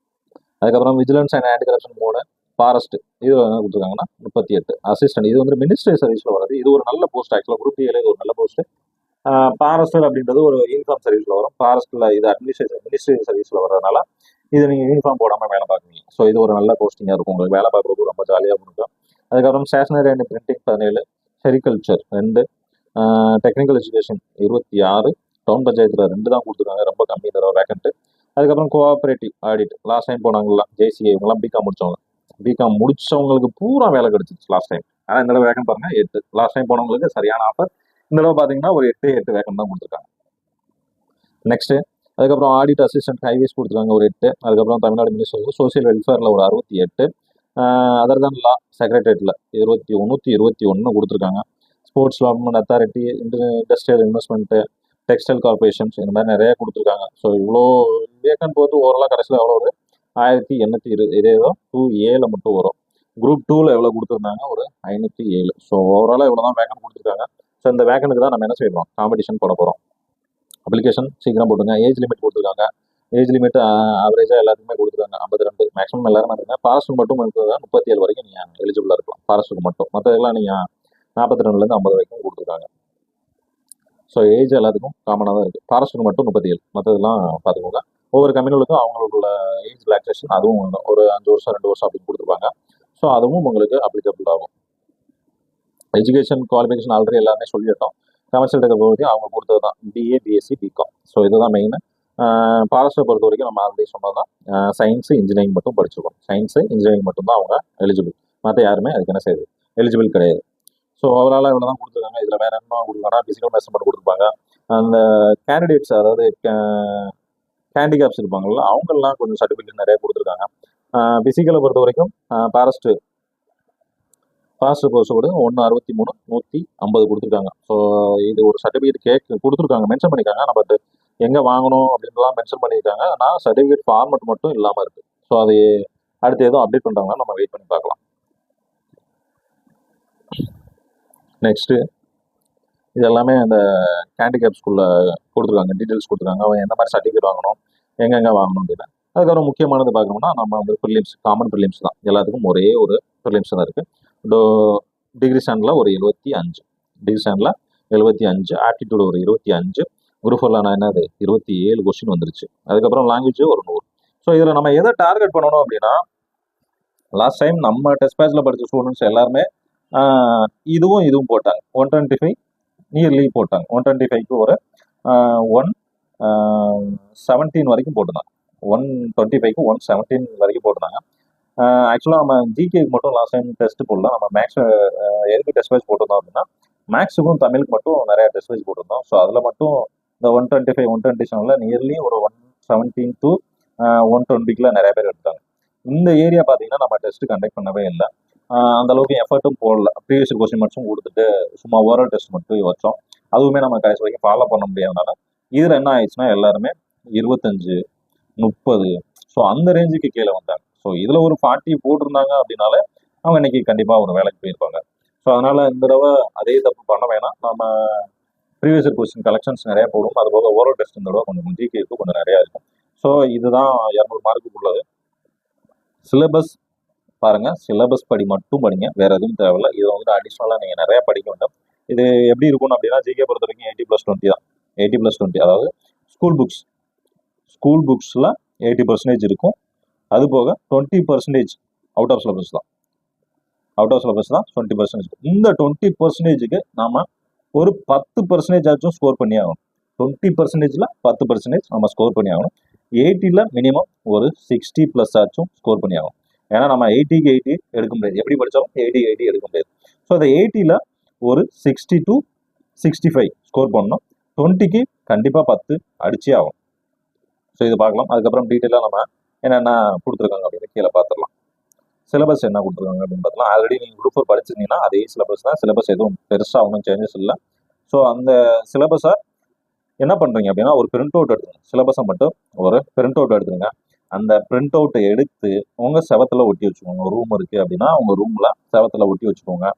அதுக்கப்புறம் vigilance and anti corruption 3, forest இது என்ன கொடுத்துருக்காங்கன்னா 38, அசிஸ்டன்ட் இது வந்து மினிஸ்ட்ரி சர்வீஸில் வருது. இது ஒரு நல்ல போஸ்ட், ஆக்சுவலாக குரூப் ஏல இது ஒரு நல்ல போஸ்ட். ஃபாரஸ்டர் அப்படின்றது ஒரு யூனிஃபார்ம் சர்வீஸில் வரும், ஃபாரஸ்ட்டில் இது மினிஸ்ட்ரி சர்வீஸில் வர்றதுனால இது நீங்கள் யூனிஃபார்ம் போடாமல் வேலை பார்க்குறீங்க. ஸோ இது ஒரு நல்ல போஸ்டிங்காக இருக்கும், உங்களுக்கு வேலை பார்க்குறது ரொம்ப ஜாலியாக இருக்கும். அதுக்கப்புறம் stationery and printing 17, sericulture 2, technical education 26, town பஞ்சாயத்தில் 2 தான் கொடுத்துருக்காங்க, ரொம்ப கம்மி தடவை வேக்கண்ட்டு. அதுக்கப்புறம் கோஆப்ரேட்டிவ் ஆடிட் லாஸ்ட் டைம் போனாங்களா ஜேசிஏ, இவங்கெல்லாம் பிகாம் முடிச்சவங்களுக்கு பூரா வேலை கிடைச்சிச்சு லாஸ்ட் டைம். ஆனால் இந்த தடவை வேக்கன் பாருங்க 8. லாஸ்ட் டைம் போனவங்களுக்கு சரியான ஆஃபர். இந்த தடவை பார்த்தீங்கன்னா ஒரு 8 வேக்கன் தான் கொடுத்துருக்காங்க. நெக்ஸ்ட் அதுக்கப்புறம் ஆடிட் அசிஸ்டன்ட் ஹைவேஸ் கொடுத்துருக்காங்க ஒரு 8. அதுக்கப்புறம் தமிழ்நாடு மினிஸ்டர் சோசியல் வெல்ஃபேரில் ஒரு 68, அதர் தன் லா செக்ரட்டரியேட்டில் 121 கொடுத்துருக்காங்க. Sports development authority, industrial investment, textile corporations இந்த மாதிரி நிறைய கொடுத்துருக்காங்க. ஸோ இவ்வளோ வேக்கன் போட்டு ஓவராலாக கடைசியில் எவ்வளோ ஒரு 1820. இதே தான் 2A மட்டும் வரும். குரூப் 2ல எவ்வளோ கொடுத்துருந்தாங்க, ஒரு 507. ஸோ ஓவராலாக இவ்வளோ தான் வேக்கன் கொடுத்துருக்காங்க. ஸோ இந்த வேக்கனுக்கு தான் நம்ம என்ன செய்யணும், காம்படிஷன் போட போகிறோம். அப்ளிகேஷன் சீக்கிரம் போட்டுங்க. ஏஜ் லிமிட் கொடுத்துருக்காங்க, ஏஜ் லிமிட் ஆவரேஜாக எல்லாத்துக்குமே கொடுத்துருக்காங்க 52. மேக்ஸிமம் எல்லாரும் பார்த்தீங்கன்னா ஃபாரஸ்ட்டுக்கு மட்டும் 37 வரைக்கும் நீங்கள் எலிஜிபிளாக இருக்கலாம், ஃபாரஸ்ட்டுக்கு மட்டும். மற்றதெல்லாம் நீங்கள் 42லேருந்து 50 வரைக்கும் கொடுத்துருக்காங்க. ஸோ ஏஜ் எல்லாத்துக்கும் காமனாக தான் இருக்குது, ஃபாரஸ்ட்டுக்கு மட்டும் 37, மற்றதெல்லாம் பார்த்துக்கோங்க. ஒவ்வொரு கம்பெனிகளுக்கும் அவங்களோட ஏஜ் ரிலாக்ஸேஷன் அதுவும் ஒரு 5 வருஷம் 2 வருஷம் அப்படின்னு கொடுத்துருப்பாங்க. ஸோ அதுவும் உங்களுக்கு அப்ளிகபிள் ஆகும். எஜுகேஷன் குவாலிஃபிகேஷன் ஆல்ரெடி எல்லாமே சொல்லிட்டோம். கமர்ஷியல் டெக் பொறுத்த வரைக்கும் அவங்க கொடுத்தது தான் பிஏ, பிஎஸ்சி, பிகாம். ஸோ இதுதான் மெயின். ஃபாரஸ்ட்டை பொறுத்த வரைக்கும் நம்ம ஆல்ரெடி சொன்னது தான், சயின்ஸு இன்ஜினியரிங் மட்டும் படிச்சிருக்கோம். சயின்ஸு இன்ஜினியரிங் மட்டும் தான் அவங்க எலிஜிபிள், மற்ற யாருமே அதுக்கு என்ன செய்யுது எலிஜிபிள் கிடையாது. ஸோ ஓவராலாக இவ்வளோ தான் கொடுத்துருக்காங்க. இதில் வேறு என்ன கொடுத்துருக்காங்கன்னா ஃபிசிக்கல் மெஷர்மெண்ட் கொடுத்துருப்பாங்க. அந்த கேண்டிடேட்ஸ் அதாவது ஹேண்டிகேப்ஸ் இருப்பாங்கள்ல அவங்கெல்லாம் கொஞ்சம் சர்டிஃபிகேட் நிறைய கொடுத்துருக்காங்க. ஃபிசிக்கலை பொறுத்த வரைக்கும் ஃபாரஸ்ட் கோர்ஸ் கூட 163, 150 கொடுத்துருக்காங்க. ஸோ இது ஒரு சர்டிஃபிகேட் கொடுத்துருக்காங்க, மென்ஷன் பண்ணியிருக்காங்க. நம்ம எங்கே வாங்கணும் அப்படின்லாம் மென்ஷன் பண்ணியிருக்காங்க. ஆனால் சர்டிஃபிகேட் ஃபார்மெட் மட்டும் இல்லாமல் இருக்குது. ஸோ அது அடுத்து எதுவும் அப்டேட் பண்ணுறாங்கன்னா நம்ம வெயிட் பண்ணி பார்க்கலாம். நெக்ஸ்ட்டு இது எல்லாமே அந்த ஹேண்டிகேப் ஸ்கூலில் கொடுத்துருக்காங்க, டீட்டெயில்ஸ் கொடுத்துருக்காங்க. அவன் எந்த மாதிரி சர்டிஃபிகேட் வாங்கணும், எங்கெங்கே வாங்கணும் அப்படின்னு. அதுக்கப்புறம் முக்கியமானது பார்க்கணும்னா நம்ம வந்து ப்ரிலிம்ஸ், காமன் ப்ரிலிம்ஸ் தான் எல்லாத்துக்கும், ஒரே ஒரு ப்ரிலிம்ஸ் தான் இருக்குது. டிகிரி ஸ்டாண்டில் ஒரு 75, டிகிரி ஸ்டாண்டில் 75, ஆப்டிடியூட் ஒரு 25, குரூப் 4ல என்னது 27 கொஸ்டின் வந்துருச்சு. அதுக்கப்புறம் லாங்குவேஜ் ஒரு 100. ஸோ இதில் நம்ம எதை டார்கெட் பண்ணணும் அப்படின்னா, லாஸ்ட் டைம் நம்ம டெஸ்ட் பேட்சில் படித்த ஸ்டூடெண்ட்ஸ் எல்லாருமே இதுவும் போட்டாங்க, 125 நியர்லி போட்டாங்க. 125க்கு ஒரு 117 வரைக்கும் போட்டுருந்தாங்க, 125க்கு 117 வரைக்கும் போட்டுருந்தாங்க. ஆக்சுவலாக நம்ம ஜிகேக்கு மட்டும் லாஸ்ட் டைம் டெஸ்ட் போடலாம். நம்ம மேக்ஸ் எதுக்கு டெஸ்ட் வைஸ் போட்டிருந்தோம் அப்படின்னா மேக்ஸுக்கும் தமிழுக்கு மட்டும் நிறையா டெஸ்ட் வைஸ் போட்டிருந்தோம். ஸோ அதில் மட்டும் இந்த 125, 127 நியர்லி ஒரு 117 to 120க்குள்ள நிறைய பேர் எடுத்தாங்க. இந்த ஏரியா பார்த்தீங்கன்னா நம்ம டெஸ்ட் கண்டக்ட் பண்ணவே இல்லை, அந்த அளவுக்கு எஃபர்ட்டும் போடல. ப்ரீவியஸ் கொஸ்டின் மட்டும் கொடுத்துட்டு சும்மா ஓரல் டெஸ்ட் மட்டும் வச்சோம். அதுவுமே நம்ம கடைசி வரைக்கும் ஃபாலோ பண்ண முடியாதனால இதில் என்ன ஆயிடுச்சுன்னா எல்லாருமே 25, 30 ஸோ அந்த ரேஞ்சுக்கு கீழே வந்தாங்க. ஸோ இதில் ஒரு 40 போட்டிருந்தாங்க அப்படின்னாலே அவங்க இன்னைக்கு கண்டிப்பாக ஒரு வேலைக்கு போயிருப்பாங்க. ஸோ அதனால இந்த தடவை அதே தப்பு பண்ண வேணாம். நம்ம ப்ரீவியஸ் கொஸ்டின் கலெக்ஷன்ஸ் நிறைய போடும், அது போக ஓரல் டெஸ்ட் இந்த தடவை கொஞ்சம் ஜிகேக்கு கொஞ்சம் நிறையா இருக்கும். ஸோ இதுதான் 200 மார்க்குக்கு உள்ளது. சிலபஸ் பாருங்க, சிலபஸ் படி மட்டும் படிங்க, வேற எதுவும் தேவையில்ல. இது வந்து அடிஷ்னலாக நீங்கள் நிறையா படிக்க வேண்டாம். இது எப்படி இருக்கணும் அப்படின்னா, ஜிகே பொறுத்த வரைக்கும் 80+20 தான். 80+20, அதாவது ஸ்கூல் புக்ஸ் ஸ்கூல் புக்ஸில் 80% இருக்கும். அது போக 20% அவுட் ஆஃப் சிலபஸ் தான். 20% இந்த 20%க்கு நாம ஒரு 10% ஆச்சும் ஸ்கோர் பண்ணி ஆகணும். 20%ல 10% நம்ம ஸ்கோர் பண்ணி ஆகணும். 80ல மினிமம் ஒரு 60+ ஆச்சும் ஸ்கோர் பண்ணி ஆகணும். ஏன்னா நம்ம 80க்கு 80 எடுக்க முடியாது, எப்படி படித்தாலும் 80 எடுக்க முடியாது. ஸோ அந்த 80ல ஒரு 60 to 65 ஸ்கோர் பண்ணணும். 20க்கு கண்டிப்பாக 10 அடிச்சே ஆகும். ஸோ இது பார்க்கலாம். அதுக்கப்புறம் டீட்டெயிலாக நம்ம என்னென்ன கொடுத்துருக்காங்க அப்படின்னு கீழே பார்த்துடலாம். சிலபஸ் என்ன கொடுத்துருக்காங்க அப்படின்னு பார்த்தலாம். ஆல்ரெடி நீங்கள் குரூப் 4 படிச்சிருந்தீங்கன்னா அதே சிலபஸ் தான். சிலபஸ் எதுவும் பெருசாக ஒன்றும் சேஞ்சஸ் இல்லை. ஸோ அந்த சிலபஸை என்ன பண்ணுறீங்க அப்படின்னா, ஒரு பிரிண்ட் அவுட் எடுத்துங்க. சிலபஸை மட்டும் ஒரு பிரிண்ட் அவுட் எடுத்துருங்க. அந்த பிரிண்ட் அவுட்டை எடுத்து உங்கள் செவத்தில் ஒட்டி வச்சுக்கோங்க. ரூம் இருக்குது அப்படின்னா உங்கள் ரூமில் செவத்தில் ஒட்டி வச்சுக்கோங்க.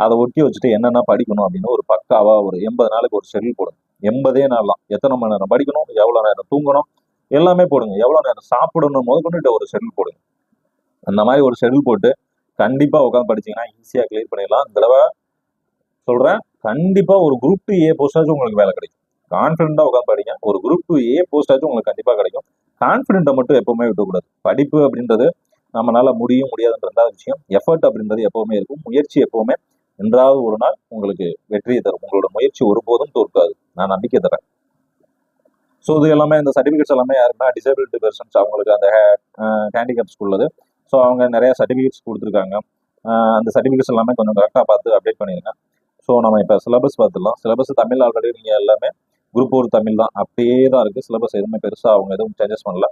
அதை ஒட்டி வச்சுட்டு என்னென்ன படிக்கணும் அப்படின்னு ஒரு பக்காவாக ஒரு 80 நாளுக்கு ஒரு ஷெட்யூல் போடுங்க. 80 நாள் தான். எத்தனை மணி நேரம் படிக்கணும், எவ்வளோ நேரம் தூங்கணும், எல்லாமே போடுங்க. எவ்வளோ நேரம் சாப்பிடணும் முதற்கொண்டு ஒரு ஷெட்யூல் போடுங்க. அந்த மாதிரி ஒரு ஷெட்யூல் போட்டு கண்டிப்பாக உட்காந்து படிச்சிங்கன்னா ஈஸியாக கிளியர் பண்ணிடலாம். இந்த தடவை சொல்கிறேன், கண்டிப்பாக ஒரு குரூப் 2A போஸ்டாச்சும் உங்களுக்கு வேலை கிடைக்கும். கான்ஃபிடென்ட்டாக உட்காந்து படிங்க. ஒரு குரூப் 2A போஸ்டாச்சும் உங்களுக்கு கண்டிப்பாக கிடைக்கும். கான்ஃபிடென்ட்டை மட்டும் எப்பவுமே விட்டுக்கூடாது. படிப்பு அப்படின்றது நம்மளால முடியாதுன்ற ரெண்டாவது விஷயம். எஃபர்ட் அப்படின்றது எப்பவுமே இருக்கும். முயற்சி எப்பவுமே என்றாவது ஒரு நாள் உங்களுக்கு வெற்றியை தரும். உங்களோட முயற்சி ஒருபோதும் தோற்காது, நான் நம்பிக்கை தரேன். ஸோ இது எல்லாமே இந்த சர்டிஃபிகேட்ஸ் எல்லாமே யாருன்னா டிசேபிலிட்டி பர்சன்ஸ், அவங்களுக்கு அந்த ஹேண்டிகேப்ஸ் உள்ளது. ஸோ அவங்க நிறைய சர்டிஃபிகேட்ஸ் கொடுத்துருக்காங்க. அந்த சர்டிஃபிகேட்ஸ் எல்லாமே கொஞ்சம் கரெக்டாக பார்த்து அப்டேட் பண்ணிடுங்க. ஸோ நம்ம இப்போ சிலபஸ் பார்த்துடலாம். சிலபஸ் தமிழ் ஆல்ரெடி நீங்கள் எல்லாமே குரூப் 4 தமிழ் தான், அப்படியே தான் இருக்குது. சிலபஸ் எதுவுமே பெருசாக அவங்க எதுவும் சேஞ்சஸ் பண்ணல.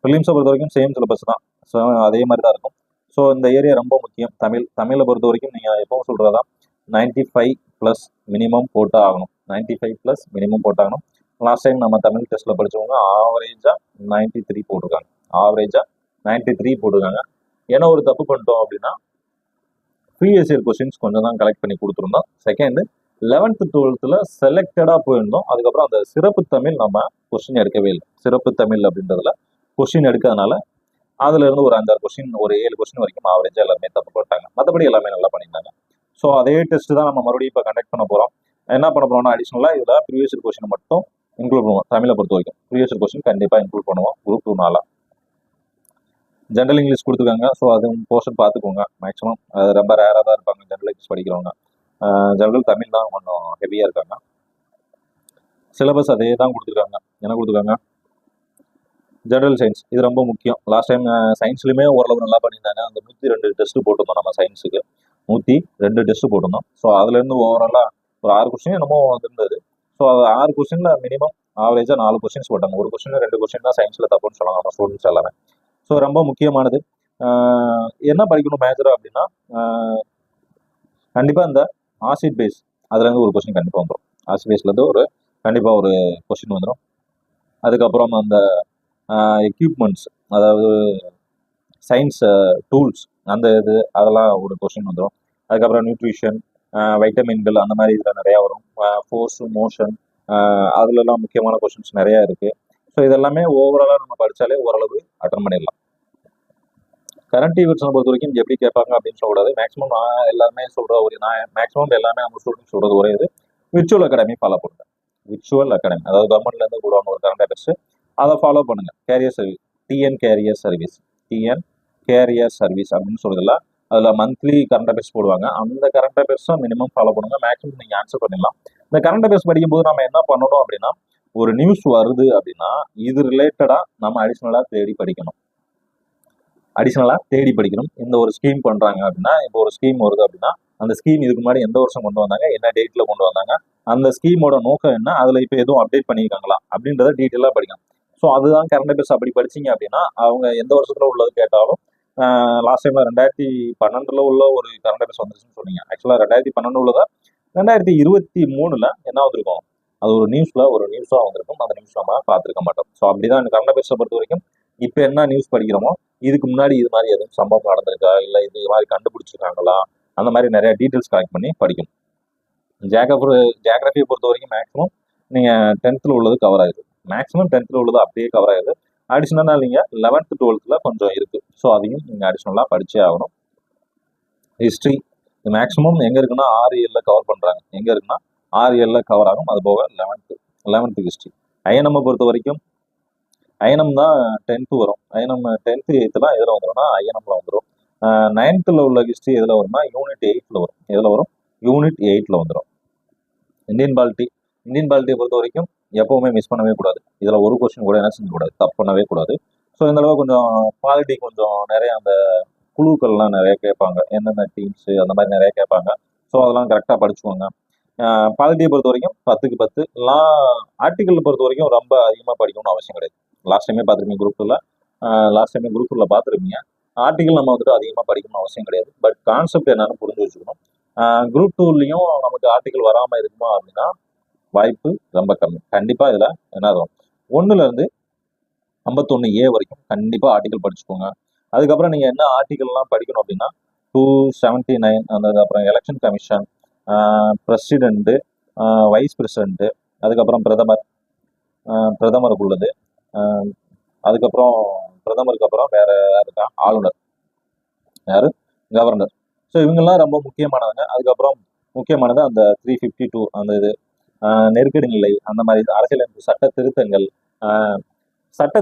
ப்ரிலிம்ஸை பொறுத்த வரைக்கும் சேம் சிலபஸ் தான். ஸோ அதே மாதிரி தான் இருக்கும். ஸோ இந்த ஏரியா ரொம்ப முக்கியம். தமிழை பொறுத்த வரைக்கும் நீங்கள் எப்பவும் சொல்கிறதா 95+ மினிமம் போட்டால் ஆகணும். 95+ மினிமம் போட்டாகணும். லாஸ்ட் டைம் நம்ம தமிழ் டெஸ்ட்டில் படித்தவங்க ஆவரேஜாக 93 போட்டிருக்காங்க. 93 போட்டிருக்காங்க. ஏன்னா ஒரு தப்பு பண்ணிட்டோம் அப்படின்னா ப்ரீவியஸ் இயர் கொஸ்டின்ஸ் கொஞ்சம் தான் கலெக்ட் பண்ணி கொடுத்துருந்தோம். செகண்டு 11th 12th செலக்டடாக போயிருந்தோம். அதுக்கப்புறம் அந்த சிறப்பு தமிழ் நம்ம கொஸ்டின் எடுக்கவே இல்லை. சிறப்பு தமிழ் அப்படின்றதுல கொஸ்டின் எடுக்கிறதுனால அதுல இருந்து ஒரு 5-6 கொஸ்டின், ஒரு 7 கொஸ்டின் வரைக்கும் ஆவரேஜாக எல்லாருமே தப்பு போட்டாங்க. மற்றபடி எல்லாமே நல்லா பண்ணியிருந்தாங்க. ஸோ அதே டெஸ்ட் தான் நம்ம மறுபடியும் இப்போ கண்டக்ட் பண்ண போகிறோம். என்ன பண்ண போகிறோம்னா அடிஷ்னலாக இதில் ப்ரீவியஸ் இயர் கொஸ்டின் மட்டும் இன்க்ளூட் பண்ணுவோம். தமிழை பொறுத்த வரைக்கும் ப்ரீவியஸ் இயர் கொஸ்டின் கண்டிப்பாக இன்க்ளூட் பண்ணுவோம் குரூப் 2னால. ஜென்ரல் இங்கிலீஷ் கொடுத்துருக்காங்க. ஸோ அது போர்ஷன் பார்த்துக்கோங்க. மேக்ஸிமம் அது ரொம்ப ரேராக தான் இருப்பாங்க ஜென்ரல் இங்கிலீஷ் படிக்கிறவங்க. ஜென்ரல் தமிழ் தான் கொஞ்சம் ஹெவியாக இருக்காங்க. சிலபஸ் அதே தான் கொடுத்துருக்காங்க. என்ன கொடுத்துருக்காங்க? ஜென்ரல் சயின்ஸ், இது ரொம்ப முக்கியம். லாஸ்ட் டைம் சயின்ஸ்லையுமே ஓரளவு நல்லா பண்ணியிருந்தாங்க. அந்த 102 டெஸ்ட்டு போட்டிருந்தோம் நம்ம சயின்ஸுக்கு. 102 டெஸ்ட்டு போட்டிருந்தோம். ஸோ அதுலேருந்து ஓவராலாக ஒரு 6 கொஸ்டின் என்னமோ இருந்தது. ஸோ அது 6 கொஸ்டினில் மினிமம் ஆவரேஜாக 4 கொஸ்டின்ஸ் போட்டாங்க. ஒரு கொஸ்டின் 2 கொஸ்டின் தான் சயின்ஸில் தப்புன்னு சொல்லலாம் நம்ம ஸ்டூடெண்ட்ஸ் எல்லாமே. ஸோ ரொம்ப முக்கியமானது. என்ன படிக்கணும் மேஜராக அப்படின்னா, கண்டிப்பாக இந்த ஆசிட் பேஸ் அதுலேருந்து ஒரு கொஸ்டின் கண்டிப்பாக வந்துடும். ஆசிட் பேஸ்லேருந்து கண்டிப்பாக ஒரு கொஸ்டின் வந்துடும். அதுக்கப்புறம் அந்த எக்யூப்மெண்ட்ஸ், அதாவது சயின்ஸ் டூல்ஸ், அந்த அதெல்லாம் ஒரு கொஸ்டின் வந்துடும். அதுக்கப்புறம் நியூட்ரிஷன், வைட்டமின்கள், அந்த மாதிரி இதில் நிறையா வரும். ஃபோர்ஸ், மோஷன், அதுலலாம் முக்கியமான கொஸ்டின்ஸ் நிறையா இருக்குது. ஸோ இதெல்லாமே ஓவராலாக நம்ம படித்தாலே ஓரளவு அட்டன் பண்ணிடலாம். கரண்ட் ஈவெண்ட்ஸை பொறுத்த வரைக்கும் எப்படி கேட்பாங்க அப்படின்னு சொல்லக்கூடாது. மேக்ஸிமம் நான் எல்லாமே மேக்ஸிமம் எல்லாமே நம்ம ஸ்டூடெண்ட்ஸ் சொல்கிறது ஒரே இது, விர்ச்சுவல் அகாடமி ஃபாலோ பண்ணுங்க. விர்ச்சுவல் அகாடமி, அதாவது கவர்மெண்ட்லேருந்து கொடுவாங்க ஒரு கரண்ட் அஃபேர்ஸ், அதை ஃபாலோ பண்ணுங்கள். Career service, TN career service அப்படின்னு சொல்றதுல அதில் மந்த்லி கரண்ட் அஃபேர்ஸ் போடுவாங்க. அந்த கரண்ட் அஃபேர்ஸும் மினிமம் ஃபாலோ பண்ணுங்க. மேக்ஸிமம் நீங்கள் ஆன்சர் பண்ணிடலாம். இந்த கரண்ட் அஃபேர்ஸ் படிக்கும்போது நம்ம என்ன பண்ணணும் அப்படின்னா, ஒரு நியூஸ் வருது அப்படின்னா இது ரிலேட்டடாக நம்ம அடிஷ்னலாக தேடி படிக்கணும். இந்த ஒரு ஸ்கீம் பண்ணுறாங்க அப்படின்னா, இப்போ ஒரு ஸ்கீம் வருது அப்படின்னா அந்த ஸ்கீம் இதுக்கு முன்னாடி எந்த வருஷம் கொண்டு வந்தாங்க, என்ன டேட்டில் கொண்டு வந்தாங்க, அந்த ஸ்கீமோட நோக்கம் என்ன, அதில் இப்போ எதுவும் அப்டேட் பண்ணியிருக்காங்களா அப்படின்றத டீட்டெயிலாக படிக்கணும். ஸோ அதுதான் கரண்ட் அஃபேர்ஸ். அப்படி படிச்சிங்க அப்படின்னா அவங்க எந்த வருஷத்தில் உள்ளது கேட்டாலும், லாஸ்ட் டைமில் 2012 உள்ள ஒரு கரண்ட் அஃபேர்ஸ் வந்துருச்சுன்னு சொன்னீங்க. ஆக்சுவலாக 2012 உள்ளதா 2023 என்ன வந்திருக்கும், அது ஒரு நியூஸாக வந்திருக்கும். அந்த நியூஸ் நம்ம பார்த்துருக்க மாட்டோம். ஸோ அப்படிதான் இந்த கரண்ட் அஃபேர்ஸை பொறுத்த வரைக்கும் இப்போ என்ன நியூஸ் படிக்கிறோமோ இதுக்கு முன்னாடி இது மாதிரி எதுவும் சம்பவம் நடந்திருக்கா, இல்லை இது மாதிரி கண்டுபிடிச்சிருக்காங்களா, அந்த மாதிரி நிறைய டீட்டெயில்ஸ் கலெக்ட் பண்ணி படிக்கணும். ஜியாகிரபியை பொறுத்த வரைக்கும் மேக்ஸிமம் நீங்கள் 10th உள்ளது கவர் ஆகுது. மேக்ஸிமம் 10th உள்ளது அப்படியே கவர் ஆகுது. அடிஷ்னலாக நீங்கள் 11th 12th கொஞ்சம் இருக்குது. ஸோ அதையும் நீங்கள் அடிஷ்னலாக படிச்சே ஆகணும். ஹிஸ்ட்ரி மேக்ஸிமம் எங்கே இருக்குன்னா 6 இயரில் கவர் பண்ணுறாங்க. எங்கே இருக்குன்னா 6 இயரில் கவர் ஆகும். அது போக 11th ஹிஸ்ட்ரி. ஐஎன்எம்மை பொறுத்த வரைக்கும் ஐஎன்எம் தான் 10th வரும். ஐஎன்எம் 10th 8th எதில் வந்துடும்னா ஐஎன்எம்ல வந்துடும். 9th உள்ள ஹிஸ்ட்ரி எதில் வரும்னா யூனிட் 8ல் வரும். எதில் வரும்? யூனிட் 8ல் வந்துடும். இந்தியன் பாலிட்டியை பொறுத்த வரைக்கும் எப்பவுமே மிஸ் பண்ணவே கூடாது. இதில் ஒரு கொஸ்டின் கூட என்ன செஞ்சக்கூடாது, தப்பு பண்ணவே கூடாது. ஸோ இந்த அளவு கொஞ்சம் பாலிட்டி கொஞ்சம் நிறைய அந்த குழுக்கள்லாம் நிறைய கேட்பாங்க, என்னென்ன டீம்ஸு அந்த மாதிரி நிறைய கேட்பாங்க. ஸோ அதெல்லாம் கரெக்டாக படிச்சுக்கோங்க. பாலிட்டியை பொறுத்த வரைக்கும் 10க்கு 10. ஆர்டிக்கல் பொறுத்த வரைக்கும் ரொம்ப அதிகமாக படிக்கணும்னு அவசியம் கிடையாது. லாஸ்ட் டைமே குரூப் டூவில் பார்த்துருப்பீங்க. ஆர்டிக்கல் நம்ம வந்துட்டு அதிகமாக படிக்கணும்னு அவசியம் கிடையாது. பட் கான்செப்ட் என்னன்னு புரிஞ்சு வச்சுக்கணும். குரூப் டூலையும் நமக்கு ஆர்டிக்கல் வராமல் இருக்குமா அப்படின்னா வாய்ப்பு ரொம்ப கம்மி. கண்டிப்பாக இதில் என்ன ஆகும், 1லேருந்து 51A வரைக்கும் கண்டிப்பாக ஆர்டிக்கல் படிச்சுக்கோங்க. அதுக்கப்புறம் நீங்கள் என்ன ஆர்டிக்கல்லாம் படிக்கணும் அப்படின்னா 279 அந்த அப்புறம் election commission, president, vice president, அதுக்கப்புறம் பிரதமருக்கு உள்ளது, அதுக்கப்புறம் பிரதமருக்கு அப்புறம் வேற இருக்கா ஆளுநர், யாரு கவர்னர். ஸோ இவங்கெல்லாம் ரொம்ப முக்கியமானவங்க. அதுக்கப்புறம் முக்கியமானது அந்த 352 அந்த இது நெருக்கடி நிலை, அந்த மாதிரி அரசியலமைப்பு சட்ட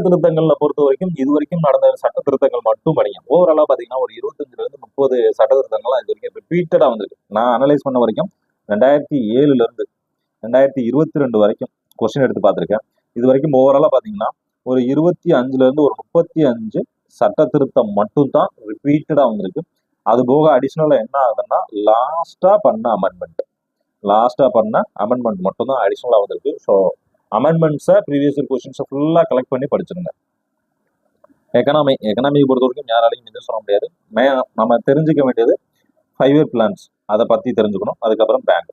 திருத்தங்கள்ல பொறுத்த வரைக்கும் இது வரைக்கும் நடந்த சட்ட திருத்தங்கள் மட்டும் படிங்க. ஓவராலா பாத்தீங்கன்னா ஒரு 25லேருந்து 30 சட்ட திருத்தங்கள்லாம் இது வரைக்கும் ரிப்பீட்டடா வந்திருக்கு. நான் அனலைஸ் பண்ண வரைக்கும் 2007லேருந்து 2022 வரைக்கும் கொஸ்டின் எடுத்து பார்த்துருக்கேன். இது வரைக்கும் ஓவராலா பாத்தீங்கன்னா ஒரு 25லேருந்து ஒரு 35 சட்ட திருத்தம் மட்டும் தான் ரிப்பீட்டடா வந்திருக்கு. அது போக அடிஷ்னலா என்ன ஆகுதுன்னா லாஸ்டா பண்ண அமெண்ட்மெண்ட் மட்டும் தான் அடிஷ்னலா வந்திருக்கு. ஸோ அமெண்ட்மெண்ட்ஸை ப்ரீவியஸ் இயர் கொஸ்டின்ஸை ஃபுல்லாக கலெக்ட் பண்ணி படிச்சிருங்க. எக்கனாமியை பொறுத்த வரைக்கும் யாராலையும் எதுவும் சொல்ல முடியாது. நம்ம தெரிஞ்சுக்க வேண்டியது 5 இயர் பிளான்ஸ், அதை பற்றி தெரிஞ்சுக்கணும். அதுக்கப்புறம் பேங்க்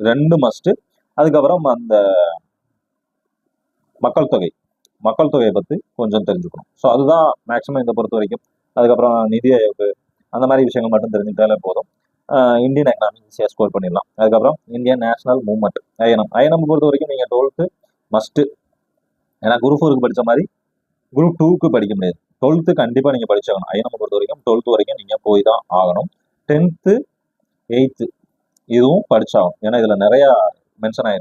2 மஸ்ட்டு. அதுக்கப்புறம் அந்த மக்கள் தொகையை பற்றி கொஞ்சம் தெரிஞ்சுக்கணும். ஸோ அதுதான் மேக்ஸிமம் இதை பொறுத்த வரைக்கும். அதுக்கப்புறம் நிதி ஆயோக் அந்த மாதிரி விஷயங்கள் மட்டும் தெரிஞ்சுக்கிட்டாலே போதும். இந்தியன் எக்கனாமி ஈஸியாக ஸ்கோர் பண்ணிடலாம். அதுக்கப்புறம் இந்தியன் நேஷனல் மூவ்மெண்ட் ஐஎன்எம் பொறுத்த வரைக்கும் நீங்கள் 12th மஸ்ட்டு. ஏன்னா குரூப் 4க்கு படித்த மாதிரி குரூப் 2க்கு படிக்க முடியாது. 12th கண்டிப்பாக நீங்கள் படிச்சாகணும். ஐஎன்எம் பொறுத்த வரைக்கும் 12th வரைக்கும் நீங்கள் போய் தான் ஆகணும். 10th 8th இதுவும் படிச்சாகும். ஏன்னா இதில் நிறையா மென்ஷன்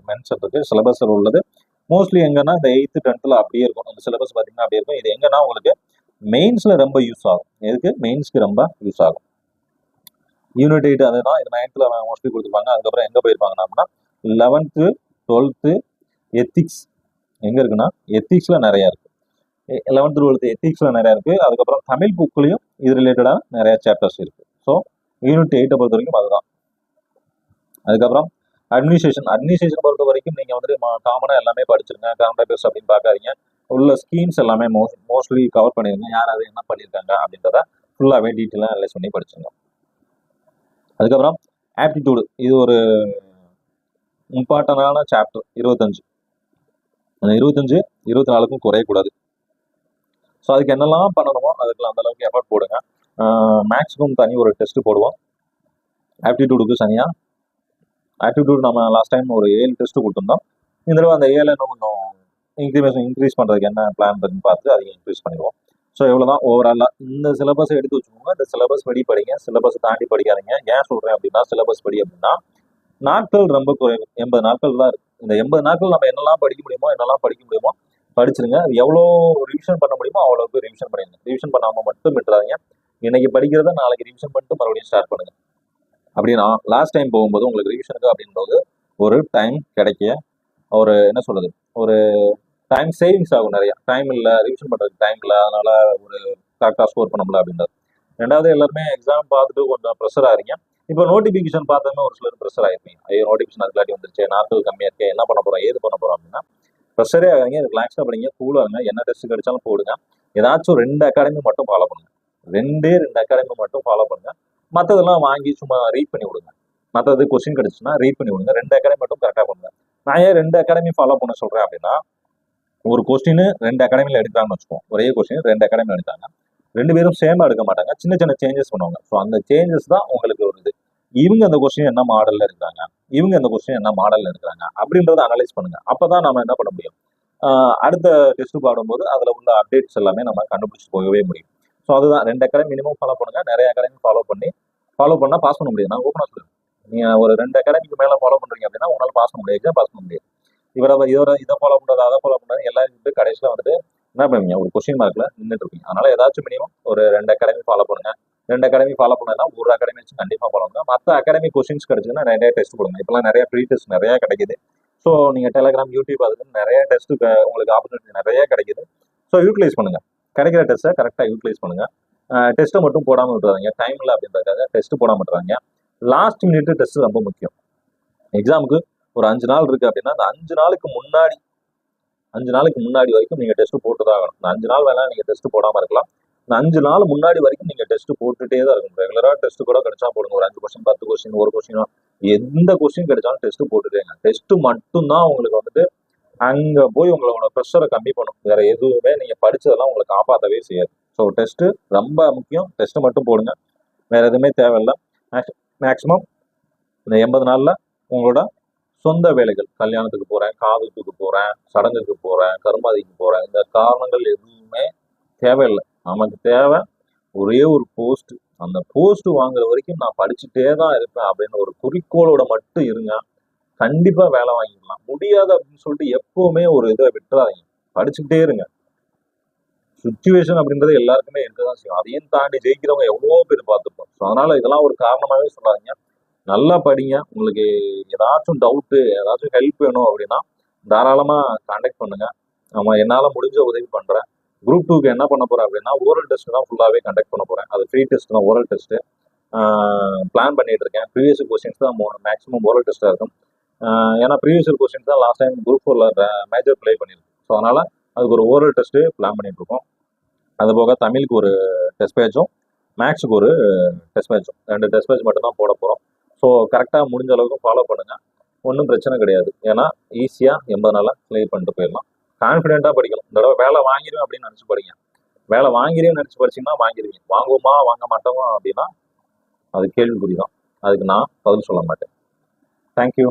இருக்கு. சிலபஸ் உள்ளது மோஸ்ட்லி எங்கன்னா இந்த 8th 10th அப்படியே இருக்கும். அந்த சிலபஸ் பார்த்தீங்கன்னா அப்படியே இருக்கும். இது எங்கன்னா உங்களுக்கு மெயின்ஸில் ரொம்ப யூஸ் ஆகும். எதுக்கு? மெயின்ஸ்க்கு ரொம்ப யூஸ் ஆகும். யூனிட் 8 அதுதான் இது 9th மோஸ்ட்லி கொடுத்துருப்பாங்க. அதுக்கப்புறம் எங்கே போயிருப்பாங்கன்னா அப்படின்னா 11th 12th எத்திக்ஸ் எங்கே இருக்குன்னா எத்திக்ஸில் நிறையா இருக்குது. 11th 12th எத்திக்ஸில் நிறையா இருக்குது. அதுக்கப்புறம் தமிழ் புக்லேயும் இது ரிலேட்டடாக நிறையா சாப்டர்ஸ் இருக்குது. ஸோ யூனிட் 8 பொறுத்த வரைக்கும் அதுதான். அதுக்கப்புறம் அட்மினிஸ்ட்ரேஷன் பொறுத்த வரைக்கும் நீங்கள் வந்துட்டு காமனாக எல்லாமே படிச்சிருங்க. கரண்ட் அஃபேர்ஸ் அப்படின்னு பார்க்காதீங்க. உள்ள ஸ்கீம்ஸ் எல்லாமே மோஸ்ட்லி கவர் பண்ணிடுங்க. யார் அது என்ன பண்ணியிருக்காங்க அப்படின்றத ஃபுல்லாகவே டீட்டெயிலாக அனலைஸ் பண்ணி படிச்சுங்க. அதுக்கப்புறம் ஆப்டிடியூடு இது ஒரு இம்பார்ட்டண்டான சாப்டர். 25 அந்த 24க்கும் குறையக்கூடாது. ஸோ அதுக்கு என்னெல்லாம் பண்ணணுமோ அதுக்கெல்லாம் அந்த அளவுக்கு எஃபர்ட் போடுங்க. மேக்ஸுக்கும் தனி ஒரு டெஸ்ட் போடுவோம். ஆப்டிடியூடுக்கு தனியாக ஆப்டிடியூட் நம்ம லாஸ்ட் டைம் ஒரு 7 டெஸ்ட் கொடுத்துருந்தோம். இந்த தடவை அந்த 7 இன்னும் கொஞ்சம் இன்க்ரீஸ் பண்ணுறதுக்கு என்ன பிளான் இருக்குன்னு பார்த்து அதையும் இன்க்ரீஸ் பண்ணிடுவோம். ஸோ இவ்வளோதான் ஓவராலாக. இந்த சிலபஸை எடுத்து வச்சுக்கோங்க. இந்த சிலபஸ் படி படிங்க. சிலபஸ் தாண்டி படிக்காதீங்க. ஏன் சொல்கிறேன் அப்படின்னா சிலபஸ் படி அப்படின்னா நாட்கள் ரொம்ப குறைவு. 80 நாட்கள் தான் இருக்குது. இந்த 80 நாட்கள் நம்ம என்னெல்லாம் படிக்க முடியுமோ படிச்சிருங்க. அது எவ்வளோ ரிவிஷன் பண்ண முடியுமோ அவ்வளோக்கு ரிவிஷன் பண்ணிடுங்க. ரிவிஷன் பண்ணாமல் மட்டும் விட்டுறாதீங்க. இன்னைக்கு படிக்கிறத நாளைக்கு ரிவிஷன் பண்ணிட்டு மறுபடியும் ஸ்டார்ட் பண்ணுங்க. அப்படின்னா லாஸ்ட் டைம் போகும்போது உங்களுக்கு ரிவிஷனுக்கு அப்படின்றது ஒரு டைம் கிடைக்க ஒரு என்ன சொல்றது ஒரு டைம் சேவிங்ஸ் ஆகும். நிறைய டைம் இல்லை, ரிவிஷன் பண்ணுறதுக்கு டைம் இல்லை, அதனால ஒரு கரெக்டாக ஸ்கோர் பண்ண முடியல அப்படின்றது. ரெண்டாவது எல்லாருமே எக்ஸாம் பார்த்துட்டு கொஞ்சம் ப்ரெஷர் ஆகிறீங்க. இப்போ நோட்டிஃபிகேஷன் பார்த்தோமே ஒரு சிலர் ப்ரெஷர் ஆகிருப்பீங்க. ஐயோ நோட்டிஃபிகேஷன் அதுக்காட்டி வந்துருச்சு, நாட்கள் கம்மியாக இருக்கே, என்ன பண்ண போகிறோம் ஏது பண்ண போகிறோம் அப்படின்னா ப்ரெஷரே ஆகாதீங்க. ரிலாக்ஸாக படிங்க, கூலாக இருங்க. என்ன டெஸ்ட் கிடைச்சாலும் போடுங்க. ஏதாச்சும் 2 அகாடமி மட்டும் ஃபாலோ பண்ணுங்க. 2 அகாடமி மட்டும் ஃபாலோ பண்ணுங்க. மற்றதெல்லாம் வாங்கி சும்மா ரீட் பண்ணி விடுங்க. மற்றது கொஸ்டின் கிடைச்சுன்னா ரீட் பண்ணி விடுங்க. 2 அகாடமி மட்டும் கரெக்டாக பண்ணுங்க. நான் ஏன் 2 அகாடமி ஃபாலோ பண்ண சொல்கிறேன் அப்படின்னா ஒரு கொஸ்டின் 2 அகாடமியில் எடுக்கிறாங்கன்னு வச்சுக்கோம். ஒரே கொஸ்டின் 2 அகாடமியில் எடுத்தாங்க. 2 பேரும் சேமாக எடுக்க மாட்டாங்க. சின்ன சின்ன சேஞ்சஸ் பண்ணுவாங்க. ஸோ அந்த சேஞ்சஸ் தான் உங்களுக்கு ஒரு இது. இவங்க அந்த கொஸ்டின் என்ன மாடலில் இருக்கிறாங்க, இவங்க அந்த கொஸ்டின் என்ன மாடலில் இருக்கிறாங்க அப்படின்றத அனலைஸ் பண்ணுங்க. அப்போ தான் நம்ம என்ன பண்ண முடியும், அடுத்த டெஸ்ட் பாடும்போது அதில் உள்ள அப்டேட்ஸ் எல்லாமே நம்ம கண்டுபிடிச்சி போகவே முடியும். ஸோ அதுதான் 2 அகாடமி மினிமம் ஃபாலோ பண்ணுங்க. நிறைய அகாடமி ஃபாலோ பண்ணால் பாஸ் பண்ண முடியும். நான் ஓப்பனாக சொல்லுவேன். நீங்கள் ஒரு 2 அகாடமிக்கு மேலே ஃபாலோ பண்ணுறீங்க அப்படின்னா உங்களால் பாஸ் பண்ண முடியாது, பாஸ் பண்ண முடியாது. இதை ஃபாலோ பண்ணுறது அதை ஃபாலோ பண்ணுறது எல்லாரும் கடைசியில் வந்துட்டு என்ன பண்ணுவீங்க, ஒரு கொஸ்டின் மார்க்கில் நின்றுட்டு இருப்பீங்க. அதனால ஏதாச்சும் மினிமம் ஒரு 2 அகாடமி ஃபாலோ பண்ணுங்க. 2 அகாடமி ஃபாலோ பண்ணா ஒரு அகாடமி வச்சு கண்டிப்பாக ஃபாலோ பண்ணுங்க. மற்ற அகாடமி கொஸ்டின்ஸ் கிடைச்சதுன்னா நிறைய டெஸ்ட் கொடுங்க. இப்போலாம் நிறைய ஃப்ரீ டெஸ்ட் நிறைய கிடைக்குது. ஸோ நீங்கள் டெலிகிராம், யூடியூப் அதுக்கு நிறைய டெஸ்ட்டு உங்களுக்கு ஆப்பர்ச்சுனிட்டி நிறைய கிடைக்குது. ஸோ யூட்டிலைஸ் பண்ணுங்க. கிடைக்கிற டெஸ்ட்டை கரெக்டாக யூட்டிலைஸ் பண்ணுங்க. டெஸ்ட்டை மட்டும் போடாமல் விட்டுறாங்க. டைம் இல்லை அப்படின்றதுக்காக டெஸ்ட் போடாமல் விட்டுறாங்க. லாஸ்ட் மினிட் டெஸ்ட் ரொம்ப முக்கியம். எக்ஸாமுக்கு ஒரு 5 நாள் இருக்கு அப்படின்னா அந்த 5 நாளுக்கு முன்னாடி வரைக்கும் நீங்க டெஸ்ட் போட்டு தான் ஆகணும். இந்த 5 நாள் வேணா நீங்க டெஸ்ட் போடாம இருக்கலாம். இந்த 5 நாள் முன்னாடி வரைக்கும் நீங்க டெஸ்ட் போட்டுட்டே தான் இருக்கணும். ரெகுலரா டெஸ்ட் கூட கிடைச்சா போடுங்க. ஒரு 5 கொஸ்டின், 10 கொஸ்டின், ஒரு கொஸ்டினோ எந்த கொஸ்டின் கிடைச்சாலும் டெஸ்ட் போட்டுட்டேங்க. டெஸ்ட் மட்டும்தான் உங்களுக்கு வந்துட்டு அங்க போய் உங்களோட ப்ரெஷரை கம்மி பண்ணும். வேற எதுவுமே நீங்க படிச்சதெல்லாம் உங்களை காப்பாற்றவே செய்யாது. ஸோ டெஸ்ட் ரொம்ப முக்கியம். டெஸ்ட் மட்டும் போடுங்க. வேற எதுவுமே தேவையில்லை. மேக்சிமம் இந்த 80 நாள்ல உங்களோட சொந்த வேலைகள், கல்யாணத்துக்கு போறேன், காதுக்கு போறேன், சடங்குக்கு போறேன், கருமாதிக்கு போறேன், இந்த காரணங்கள் எதுவுமே தேவையில்லை. நமக்கு தேவை ஒரே ஒரு போஸ்ட். அந்த போஸ்ட் வாங்குற வரைக்கும் நான் படிச்சுட்டே தான் இருப்பேன் அப்படின்னு ஒரு குறிக்கோளோட மட்டும் இருங்க. கண்டிப்பா வேலை வாங்கிக்கலாம். முடியாது அப்படின்னு சொல்லிட்டு எப்பவுமே ஒரு இதை விட்டுறாதீங்க. படிச்சுக்கிட்டே இருங்க. சுச்சுவேஷன் அப்படின்றது எல்லாருக்குமே இருக்கதான் செய்யும். அதையும் தாண்டி ஜெயிக்கிறவங்க எவ்வளோ பேர் பார்த்துப்போம். ஸோ அதனால இதெல்லாம் ஒரு காரணமாவே சொல்லாதீங்க. நல்லா படிங்க. உங்களுக்கு ஏதாச்சும் டவுட்டு, ஏதாச்சும் ஹெல்ப் வேணும் அப்படின்னா தாராளமாக கான்டாக்ட் பண்ணுங்க. நம்ம என்னால் முடிஞ்ச உதவி பண்ணுறேன். குரூப் 2க்கு என்ன பண்ண போகிறேன் அப்படின்னா ஓரல் டெஸ்ட் தான் ஃபுல்லாகவே கண்டக்ட் பண்ண போகிறேன். அது ஃப்ரீ டெஸ்ட் தான், ஓரல் டெஸ்ட்டு பிளான் பண்ணிட்டு இருக்கேன். ப்ரீவியஸ் கொஸ்டின்ஸ் தான் மேக்ஸிமம் ஓரல் டெஸ்ட்டாக இருக்கும். ஏன்னா ப்ரீவியஸ் கொஸ்டின்ஸ் தான் லாஸ்ட் டைம் குரூப் 4ல மேஜர் ப்ளே பண்ணியிருக்கு. ஸோ அதனால் அதுக்கு ஒரு ஓரல் டெஸ்ட்டு பிளான் பண்ணிட்டு இருக்கோம். அது போக தமிழுக்கு ஒரு டெஸ்ட் பேட்சும், மேக்ஸுக்கு ஒரு டெஸ்ட் பேட்சும், 2 டெஸ்ட் பேட்ச் மட்டும் தான் போட போகிறோம். ஸோ கரெக்டாக முடிஞ்ச அளவுக்கு ஃபாலோ பண்ணுங்கள். ஒன்றும் பிரச்சனை கிடையாது. ஏன்னா ஈஸியாக 80 நாளாக கிளியர் பண்ணிட்டு போயிடலாம். கான்ஃபிடென்ட்டாக படிக்கணும். இந்த தடவை வேலை வாங்கிடுவேன் அப்படின்னு நினச்சி படிங்க. வேலை வாங்கிறேன்னு நினச்சி படிச்சிங்கன்னா வாங்கிடுவீங்க. வாங்குவோமா வாங்க மாட்டோமா அப்படின்னா அது கேள்விக்குறி தான். அதுக்கு நான் பதில் சொல்ல மாட்டேன். தேங்க்யூ.